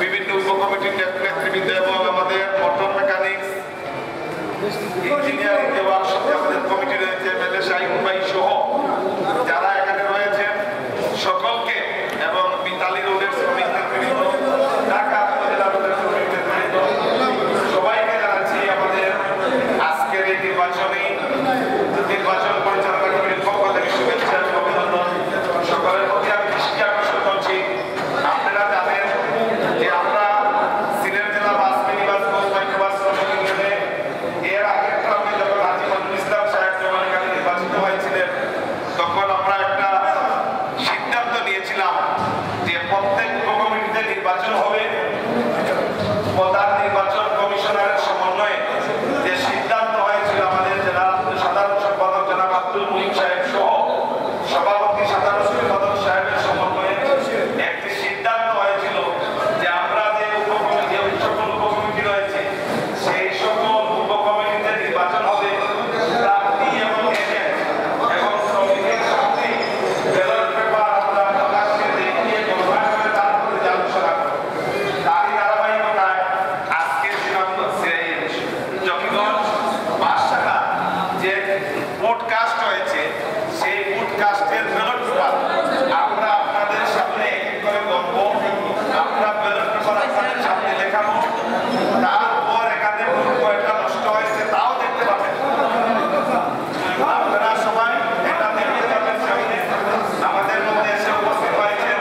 বিভিন্ন উপকমিটির নেতৃবৃন্দ এবং আমাদের মোটর মেকানিক্স ইঞ্জিনিয়ারিং এবং আমাদের কমিটি রয়েছে এমএলএ শাহিন ভাই সহ যারা এখানে রয়েছেন সকলকে এবং মিতালি রোডের শ্রমিক নেতৃবৃন্দ ঢাকা উপজেলা রোডের শ্রমিক নেতৃবৃন্দ সবাইকে জানাচ্ছি আমাদের আজকের এই নির্বাচন পরিচালনা কমিটির পক্ষ থেকে শুভেচ্ছা এবং অভিনন্দন। সকলের প্রতি আমি দৃষ্টি আকর্ষণ করছি, আপনারা জানেন যে আমরা সিলেট জেলা বাস মিনি বাস কোচ মাইক্রোবাস শ্রমিক ইউনিয়নে এর আগের টার্মে যখন হাজী মনিরুল ইসলাম সাহেব যখন এখানে নির্বাচিত হয়েছিলেন তখন আমরা একটা সিদ্ধান্ত নিয়েছিলাম যে প্রত্যেক উপকমিটিতে নির্বাচন হবে, প্রধান নির্বাচন কমিশনারের সমন্বয়ে যে সিদ্ধান্ত হয়েছিল আমাদের জেলা সাধারণ সম্পাদক জনাব আব্দুল মুহিব সাহেব সহ সভাপতি সাধারণ সম্পাদক সাহেবের সমন্বয়ে একটি সিদ্ধান্ত হয়েছিল যে আমরা যে সকল উপকমিটি রয়েছে সেই সকল উপকমিটিতে নির্বাচন হবে প্রার্থী এবং এজেন্ট এবং শ্রমিকের সাথে ব্যালট পেপার আমরা প্রকাশ্যে দেখিয়ে ঘোষণা করে তারপরে আলোচনা করব। তারই ধারাবাহিকতায় আজকের জকিগঞ্জ বাদশাহা যে পডকাস্ট হয়েছে সেই পডকাস্টের ব্যালট পেপার আমরা আপনাদের সামনে এক এক করে গল্প আমরা ব্যালট পেপার আপনাদের সামনে লেখাবো, তারপর এখানে কয়েকটা নষ্ট হয়েছে তাও দেখতে পাবেন, আপনারা সবাই এটা দেখতে পাবেন। সামনে আমাদের মধ্যে এসে উপস্থিত হয়েছেন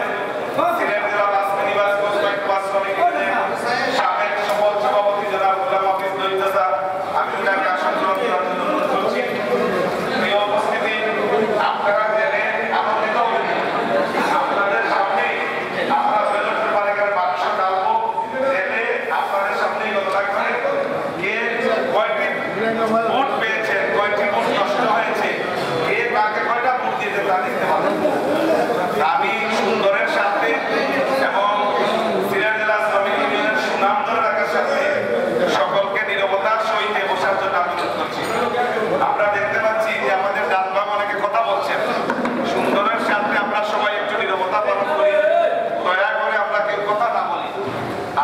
সিলেট জেলা বাস মিনি বাস কোচ মাইক্রোবাস শ্রমিক ইউনিয়নের সাবেক সফল সভাপতি জনাব গোলাম হাফিজ দৈতাসা, আমি ওনাকে আসন গ্রহণ করার জন্য অনুরোধ করছি। প্রিয় উপস্থিতি, আপনারা জেনে আনন্দিত হবেন, আপনাদের সামনে আমরা ব্যালট পেপার এখানে বাক্স ডালবো, জেনে আপনাদের সামনেই ঘটনা করে কে কয়টি ভোট পেয়েছেন, কয়টি ভোট নষ্ট হয়েছে, কে কাকে কয়টা ভোট দিয়েছে তা দেখতে পাবেন। আমি সুন্দরের সাথে এবং সিলেট জেলা শ্রমিক ইউনিয়নের সুনাম ধরে রাখার সাথে সকলকে নীরবতার সহিত বসার জন্য অনুরোধ করছি। আমরা দেখতে পাচ্ছি যে আমাদের ডান বাম অনেকে কথা বলছেন, সুন্দরের সাথে আমরা সবাই একটু নীরবতা পালন করি, দয়া করে আমরা কেউ কথা না বলি।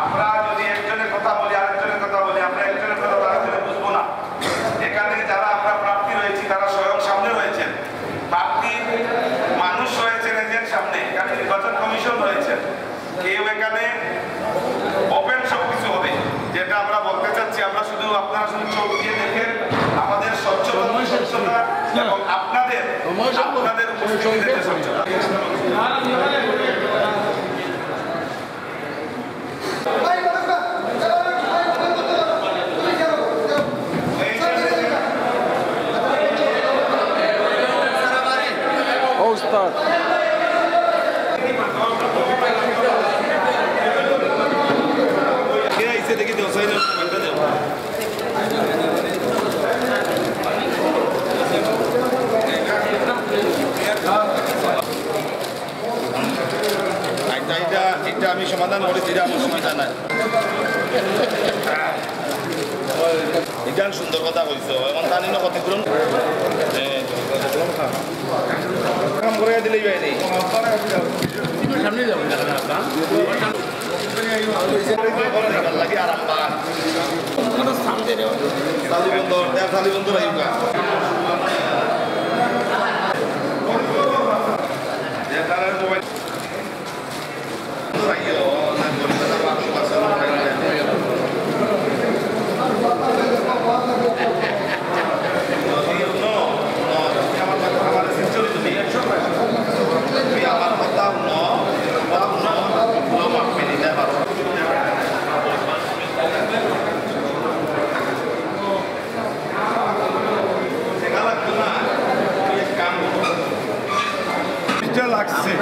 আমরা যদি একজনের কথা বলি আরেকজনের কথা বলি, আমরা একজনের কথা আরেকজনে বুঝবো না। এখানে যারা আমরা প্রার্থী রয়েছি তারা স্বয়ং সামনে রয়েছেন, প্রার্থী মানুষ রয়েছেন এজেন্ট সামনে, এখানে নির্বাচন কমিশন রয়েছেন, কেউ এখানে ওপেন সবকিছু হবে যেটা আমরা বলতে চাচ্ছি। আমরা শুধু আপনারা শুধু চোখ দিয়ে দেখেন আমাদের স্বচ্ছতা এবং আপনাদের উপস্থিতিতে স্বচ্ছতা। দেখি দেওয়া এটা আমি সমাধান করেছি, এটা আমার সমাধান নাই। এটা সুন্দর কথা কইছো, এখন জানি না ক্ষতিপূরণ কাম করে দিলেই বাইরে সামনে যাবো লাগছে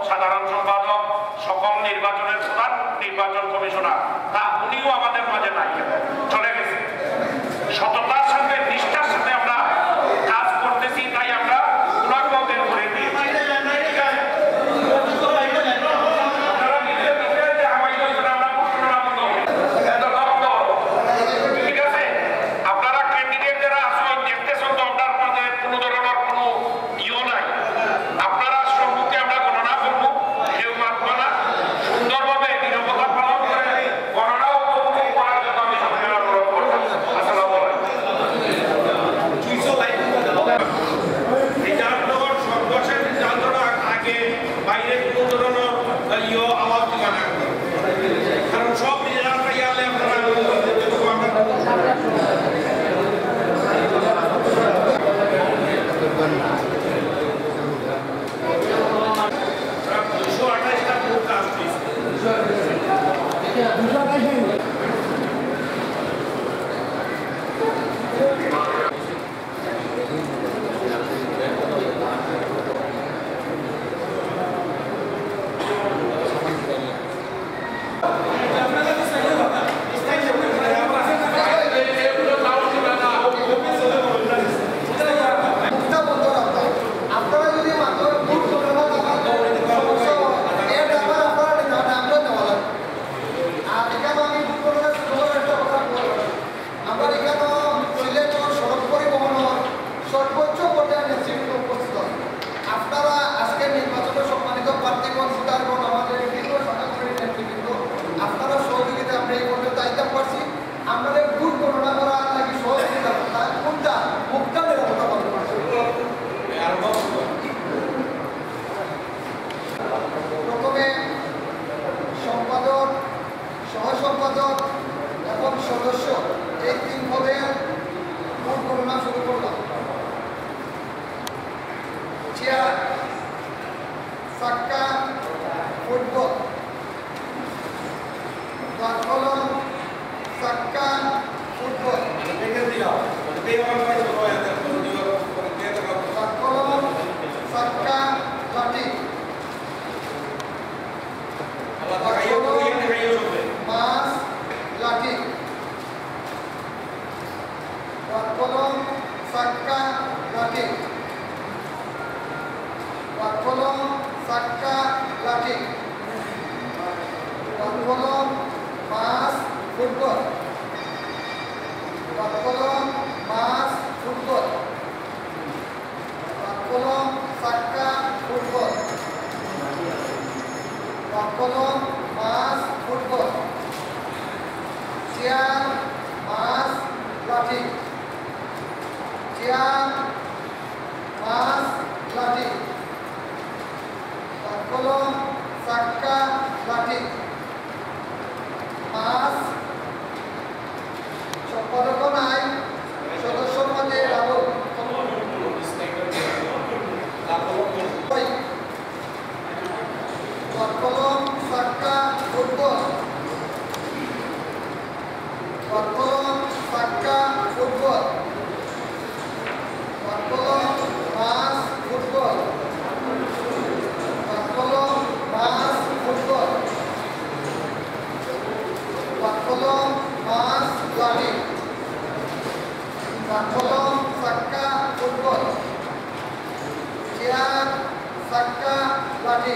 সাধারণ সম্পাদক সকল নির্বাচনের প্রধান নির্বাচন কমিশনার তা উনিও আমাদের মাঝে নাই, চলে গেছে। সততার সাথে নিষ্ঠার সাথে আমরা কাজ করতেছি, তাই আমরা ওনাকেও বের করে দিয়েছি। ঠিক আছে, আপনারা ক্যান্ডিডেট যারা আসলে দেখতেছেন তো আপনার মধ্যে কোনো ধরনের কোনো ইও নাই। আপনারা সম্মুখে আমরা গণনা করবো, কেউ মানব না, সুন্দরভাবে নিরবতা পালন করে গণনাও করার জন্য আমি সবাই অনুরোধ করবো। আসসালামু আলাইকুম। এই জাহাজনগর সর্বশেষ জাহাজটা আগে বাইরে কোনো ধরনের আওয়াজ দিবা না, কারণ সব নিজেরা ইয়ালে আপনারা আমাদের ভোট গণনা করা নাকি সহযোগিতা কোনটা মুক্তা নিরাপত্তা পালন প্রথমে সম্পাদক, সহ সম্পাদক এবং সদস্য এই 3 পদের ভোট গণনা শুরু করলাম। চেয়ার, সাক্কা, ফুটবল, কলম, সাক্কা, ফুটবল, কলম, সাক্কা, লাঠি, মাছ, লাঠি, কলম, সাক্কা কলম মাছ লাঠি কলম চাক্কা ফুটবল চেয়ার চাক্কা লাঠি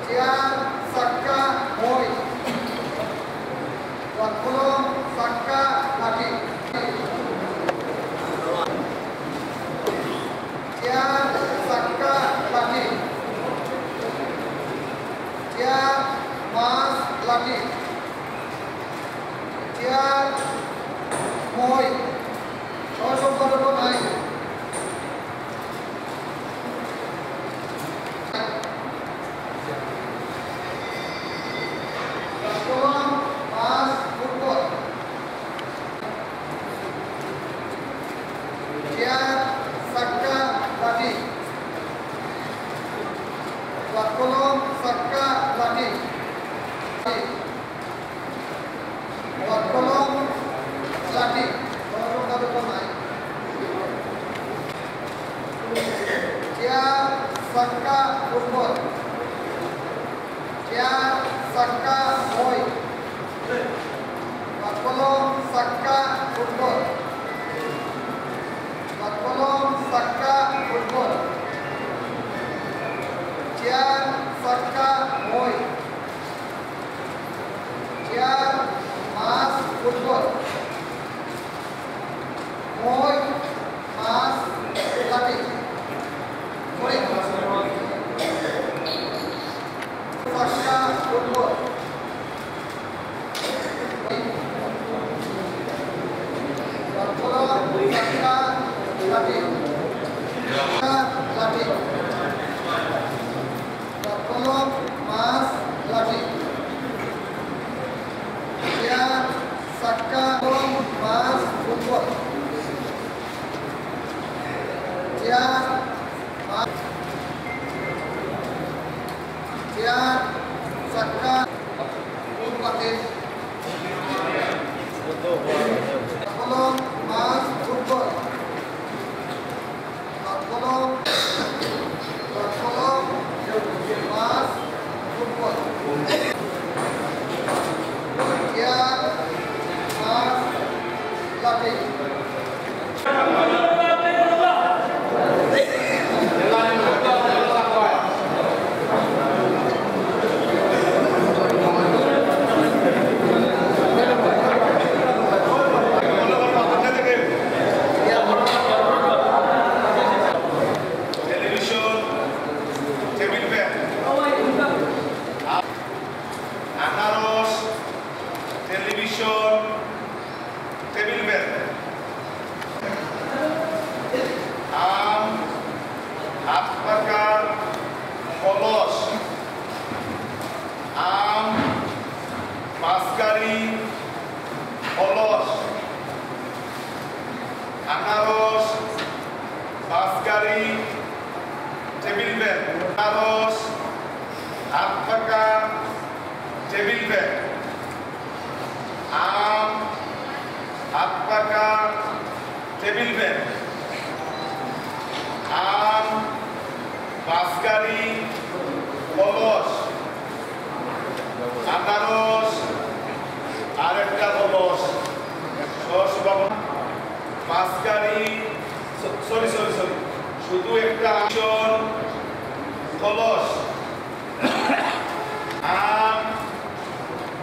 চেয়ার চাক্কা মই কলম চাক্কা লাঠি চেয়ার চাক্কা লাঠি চেয়ার মাছ লাঠি চেয়ার মই সহসম্পাদক নাই কলম মাছ ফুটবল চেয়ার চাক্কা লাঠি কলম চাক্কা লাঠি কলম লাঠি সহসম্পাদক নাই চেয়ার চাক্কা ফুটবল চেয়ার চাক্কা মই কলম চাক্কা ফুটবল কলম চাক্কা ফুটবল চেয়ার চাক্কা মই চেয়ার মাছ ফুটবল মই মাছ লাঠি মই চাক্কা ফুটবল কলম চাক্কা লাঠি লাঠি কলম মাছ লাঠি চেয়ার চাক্কা কলম মাছ ফুটবল চেয়ার চেয়ার চাক্কা ফুটপাতে কলম মাছ ফুটবল কলম কলম মাছ ফুটবল চেয়ার মাছ লাঠি টেলিভিশন টেবিল ফ্যান আনারস টেলিভিশন টেবিল ফ্যান আম হাত পাকা কলস আম বাঁশগাড়ি কলস আনারস বাঁশগাড়ি টেবিল ফ্যান আনারস হাত পাকা টেবিল ফ্যান আম হাত পাকা টেবিল ফ্যান আম বাঁশগাড়ি কলস আনারস আরেকটা কলস বাঁশগাড়ি সরি শুধু একটা আসন কলস আম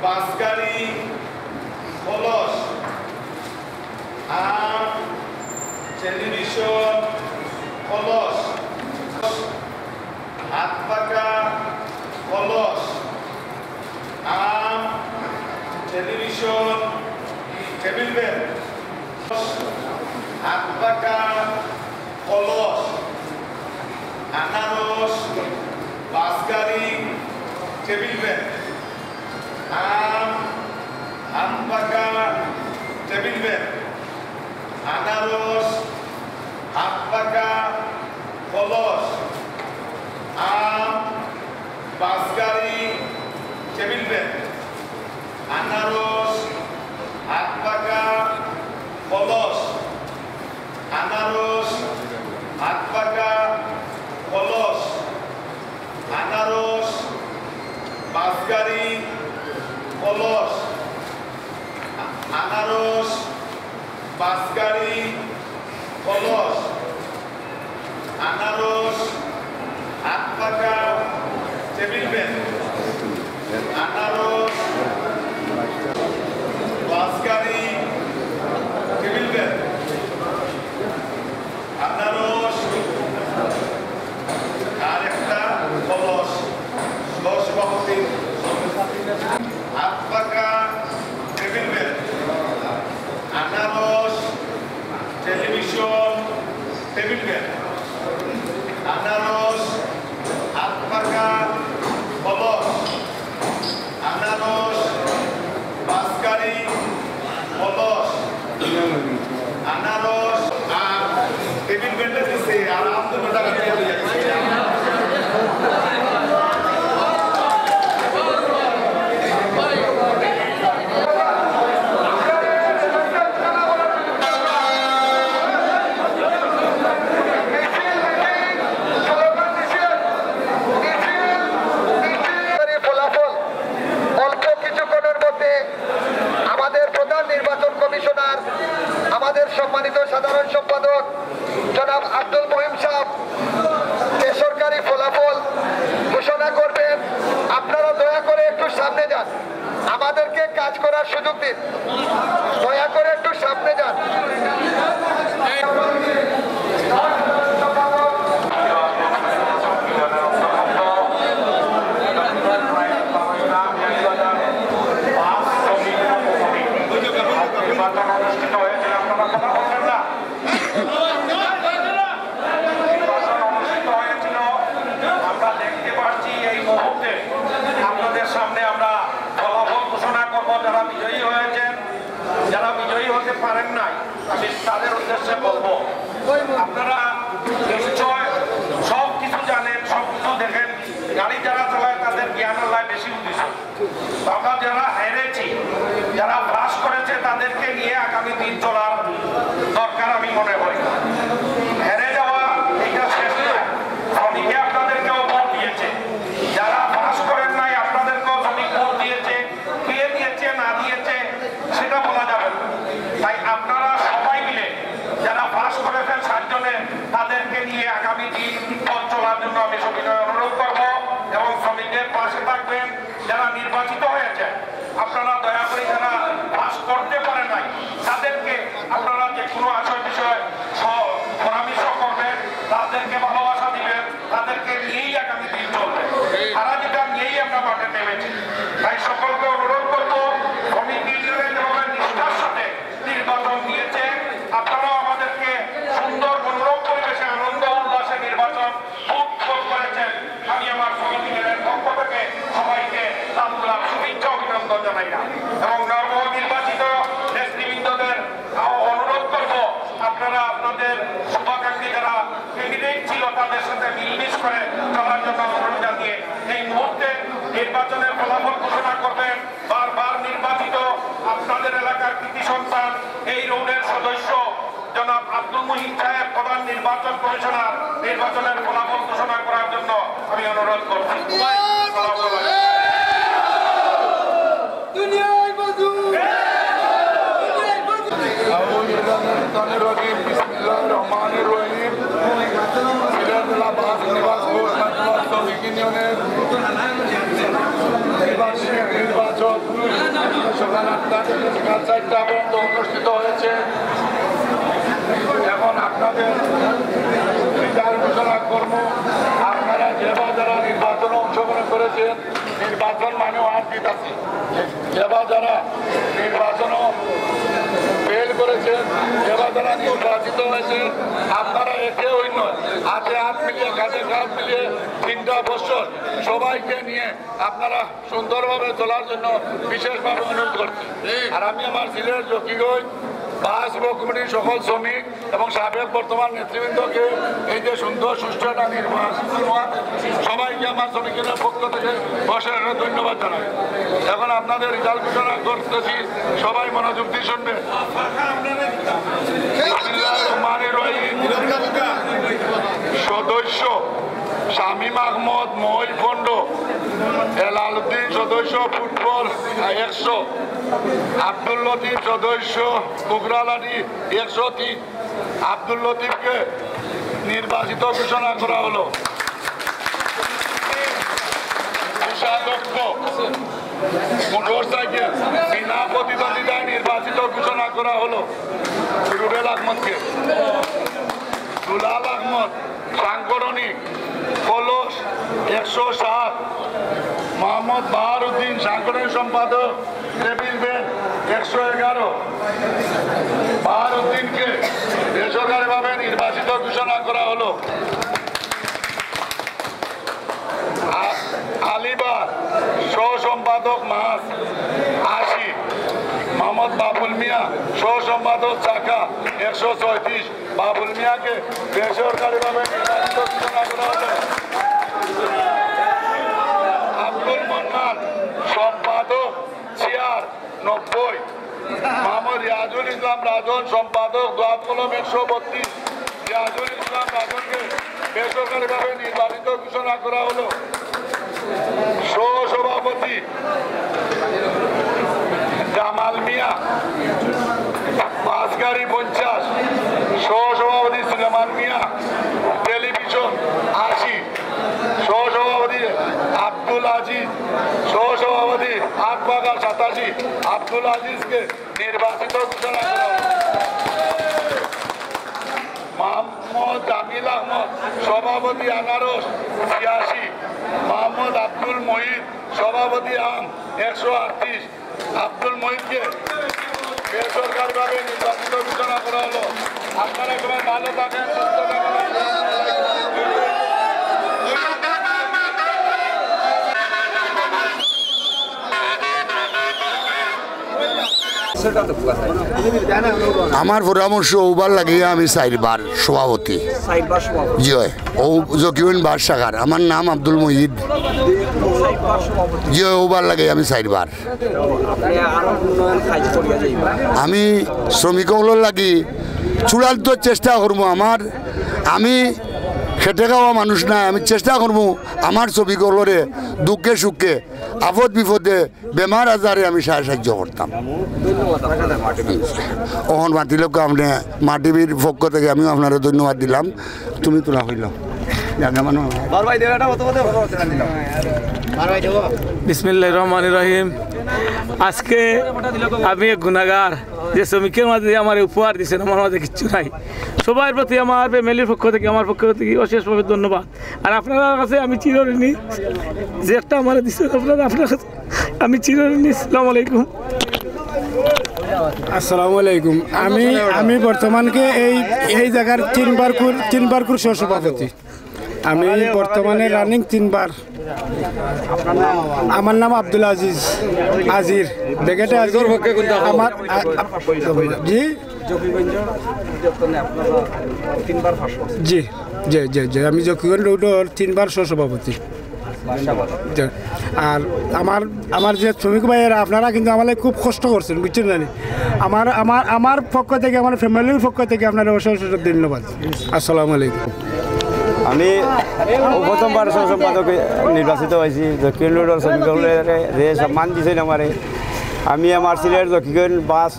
বাঁশগাড়ি কলস আম টেলিভিশন কলস হাত পাকা কলস আম টেলিভিশন টেবিল ফ্যান হাত পাকা কলস আনারস বাঁশগাড়ি টেবিল ফ্যান আম হাত পাকা টেবিল ফ্যান আনারস হাত পাকা কলস আম বাঁশগাড়ি টেবিল ফ্যান আনারস হাত পাকা কলস আনারস হাত পাকা কলস আনারস বাঁশগাড়ি কলস, আনারস, বাসগাড়ি, কলস, আনারস, হাত পাকা, টেবিল ফ্যান, আনারস, বাসগাড়ি, টেবিল ফ্যান, আনারস, আর একটা কলস, দশ বাহতি, হাত পাকা, টেবিল ফ্যান, আনারস, টেলিভিশন, টেবিল ফ্যান, আনারস, হাত পাকা, কলস, আনারস, বাসগাড়ি, কলস, আনারস আর টেবিল ফ্যানটা দিচ্ছে আর আপনার টাকা চলে যাচ্ছে। আমাদের সম্মানিত সাধারণ সম্পাদক জনাব আব্দুল মহিম সাহেব বেসরকারি ফলাফল ঘোষণা করবেন। আপনারা দয়া করে একটু সামনে যান, আমাদেরকে কাজ করার সুযোগ দিন, দয়া করে একটু সামনে যান। যারা বিজয়ী হতে পারেন নাই আমি তাদের উদ্দেশ্যে বলবো, আপনারা নিশ্চয় সব কিছু জানেন, সব কিছু দেখেন, গাড়ি যারা চালায় তাদের জ্ঞান আল্লাহ বেশি উদ্দেশ্য। আমরা যারা হেরেছি, যারা হ্রাস করেছে তাদেরকে নিয়ে আগামী দিন চলার দরকার আমি মনে করি। হেরে যাওয়া এটা শেষ নয়, শ্রমিকে আপনাদেরকেও ভোট দিয়েছে, যারা হ্রাস করেন নাই আপনাদেরকেও শ্রমিক ভোট দিয়েছে, কে দিয়েছে না দিয়েছে সেটা বলা যাবে না। তাই আপনারা সবাই মিলে যারা পাস করেছেন 60 জনে তাদেরকে নিয়ে আগামী দিন পথ চলার জন্য আমি সবিনয় অনুরোধ করব এবং শ্রমিকদের পাশে থাকবেন। যারা নির্বাচিত হয়েছে আপনারা দয়া করে যারা পাস করতে পারেন নাই তাদেরকে আপনারা যে কোনো আশয় বিষয় পরামর্শ করবেন, তাদেরকে ভালোবাসা দিবেন, তাদেরকে নিয়েই আগামী দিন চলবে। তারা যেটা নিয়েই আমরা মাঠে নেমেছি, তাই সকলকে অনুরোধ করবো নিষ্ঠার সাথে নির্বাচন দিয়েছে, আপনারাও আমাদেরকে সুন্দর মনোরম পরিবেশে আনন্দ উল্লাসে নির্বাচন করেছেন। আমি আমার সমিতির পক্ষ থেকে সবাইকে শুভেচ্ছা অভিনন্দন জানাই না এবং নবনির্বাচিত নেতৃবৃন্দদের অনুরোধ করব আপনারা আপনাদের শুভাকাঙ্ক্ষী যারা ক্যান্ডিডেট ছিল তাদের সাথে মিলমিশ করে চলার জন্য অনুরোধ জানিয়ে এই মুহূর্তে নির্বাচনের ফলাফল ঘোষণা করবেন। বারবার নির্বাচিত আপনাদের এলাকার কৃতি সন্তান এই রোডের সদস্য জনাব আব্দুল মহিম সাহেব প্রধান নির্বাচন কমিশনার নির্বাচনের ফলাফল ঘোষণা করার জন্য আমি অনুরোধ করছি। নির্বাচন সকাল 8টা থেকে বিকাল 4টা পর্যন্ত অনুষ্ঠিত হয়েছে। এখন আপনাদের বিচার ঘোষণা কর্ম, আপনারা যারা নির্বাচনে অংশগ্রহণ করেছেন, নির্বাচন মানেও হাত দিতেছে, যারা নির্বাচনও ফেল করেছেন, যারা নির্বাচিত হয়েছে, আপনারা একে অন্য হাতে হাত মিলিয়ে কাঁধে কাঁধ মিলিয়ে 3টা বছর সবাইকে নিয়ে আপনারা সুন্দরভাবে চলার জন্য বিশেষভাবে অনুরোধ করছি। আর আমি আমার সিলেট জকিগঞ্জ বাস কমিটির সকল শ্রমিক এবং সাবেক বর্তমান নেতৃবৃন্দকে এই যে সুন্দর সুষ্ঠু একটা নির্বাচন সবাইকে আমার শ্রমিকের পক্ষ থেকে অসংখ্য ধন্যবাদ জানাই। এখন আপনাদের রেজাল্ট ঘোষণা করতেছি, সবাই মনোযোগ দিয়ে শুনবেন। সদস্য শামীম আহমদ মহিল খন্ড, এলালউদ্দিন সদস্য ফুটবল 100, আব্দুল লতিফ সদস্য কুকরালাডি 103। আব্দুল লতিফকে নির্বাচিত ঘোষণা করা হলো। কোষাধ্যক্ষ মোটরসাইকেল বিনা প্রতিদ্বন্দ্বিতায় নির্বাচিত ঘোষণা করা হলো রুবেল আহমদকে। দুলাল আহমদ সাংগঠনিক কলস 107, মোহাম্মদ বাহারউদ্দিন সাংগঠনিক সম্পাদক টেবিল বেঞ্চ 111। বাহারউদ্দিনকে বেসরকারিভাবে নির্বাচিত ঘোষণা করা হলো। আলিবার সহ সম্পাদক মাস 80, মোহাম্মদ বাবুল মিয়া সহ সম্পাদক চাকা 134। বাবুল মিয়াকে বেসরকারিভাবে নির্বাচিত ঘোষণা করা হলো। আব্দুল মান্নান সম্পাদক চেয়ার 90, মোহাম্মদ রিয়াজুল ইসলাম রাজন সম্পাদক দোয়াত কলম 132। রিয়াজুল ইসলাম রাজনকে বেসরকারিভাবে নির্বাচিত ঘোষণা করা হলো। সহসভাপতি জামাল মিয়া বাসগাড়ি 50, সহসভাপতি সুলেমান মিয়া টেলিভিশন 80, সহসভাপতি আব্দুল আজিজ, সহসভাপতি আটবাগা 87। আব্দুল আজিজকে নির্বাচিত ঘোষণা করা হলো। মোহাম্মদ জামিল আহমদ সভাপতি আনারস 86, মোহাম্মদ আব্দুল মহিদ সভাপতি আম 138। আব্দুল মহিদকে বেসরকারিভাবে নির্বাচিত ঘোষণা করা হলো। আপনারা সবাই ভালো থাকেন, সুস্থ থাকেন। আমার পরামর্শ ওবার লাগিয়ে আমি 4 বার সভাপতি জয় ও জকিউন বার শাখার। আমার নাম আব্দুল মহিদ জয় ওবার লাগে আমি 4 বার। আমি শ্রমিকগুলোর লাগি চূড়ান্ত চেষ্টা করবো। আমি খেটে খাওয়া মানুষ না, আমি চেষ্টা করবো আমার শ্রমিকগুলোরে দুঃখে সুখে আপদ বিপদে বেমার আজারে আমি সাহায্য করতাম। ওহন মাতিলোক আপনি মাটিবির পক্ষ থেকে আমিও আপনারা ধন্যবাদ দিলাম। তুমি তোলা হইল বিসমিল্লাহির রহমানির রহিম। আজকে আমি এক গুনাহগার, যে শ্রমিকের মাঝে আমার উপহার দিয়েছেন, আমার মাঝে কিচ্ছু নাই। সবার প্রতি আমার ফ্যামিলির পক্ষ থেকে, আমার পক্ষ থেকে অশেষভাবে ধন্যবাদ। আর আপনার কাছে আমি চিরঋণী, যে একটা আমার দিচ্ছেন আপনার কাছে আমি চিরঋণী। আসসালামু আলাইকুম। আসসালামু আলাইকুম। আমি বর্তমানকে এই জায়গার 3 বার সহসভাপতি। আমি বর্তমানে রানিং 3 বার। আমার নাম আব্দুল আজিজ আজির বেগেটে আজির। আমার জি জি জি জি জি আমি জকিগঞ্জ রোডের 3 বার সহসভাপতি। আর আমার যে শ্রমিক ভাইয়েরা আপনারা কিন্তু আমাদের খুব কষ্ট করছেন, বুঝছেন না? আমার পক্ষ থেকে, আমার ফ্যামিলির পক্ষ থেকে আপনারা অশেষ ধন্যবাদ। আসসালামু আলাইকুম। আমি প্রথমবার সহসম্পাদক নির্বাচিত হয়েছি। দক্ষিণ রোডের শ্রমিকদের যে সম্মান দিয়েছেন আমারে, আমি আমার সিলেট দক্ষিণ বাস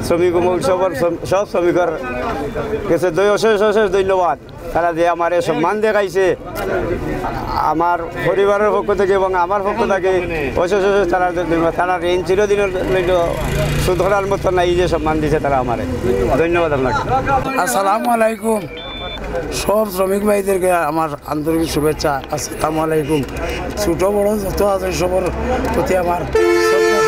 শ্রমিক উৎসবের সব শ্রমিকের কাছে অশেষ অশেষ ধন্যবাদ। তারা যে আমার সম্মান দেখাইছে আমার পরিবারের পক্ষ থেকে এবং আমার পক্ষ থেকে অশেষ অশেষ তারা ধন্যবাদ। তারা ঋণ চিরদিনের শুধু করার মতো নাই, যে সম্মান দিয়েছে তারা আমার ধন্যবাদ আপনাকে। আসসালামু আলাইকুম। সব শ্রমিক ভাইদেরকে আমার আন্তরিক শুভেচ্ছা। আসসালামু আলাইকুম। ছোট বড় যত আছে সবার প্রতি আমার শ্রদ্ধা।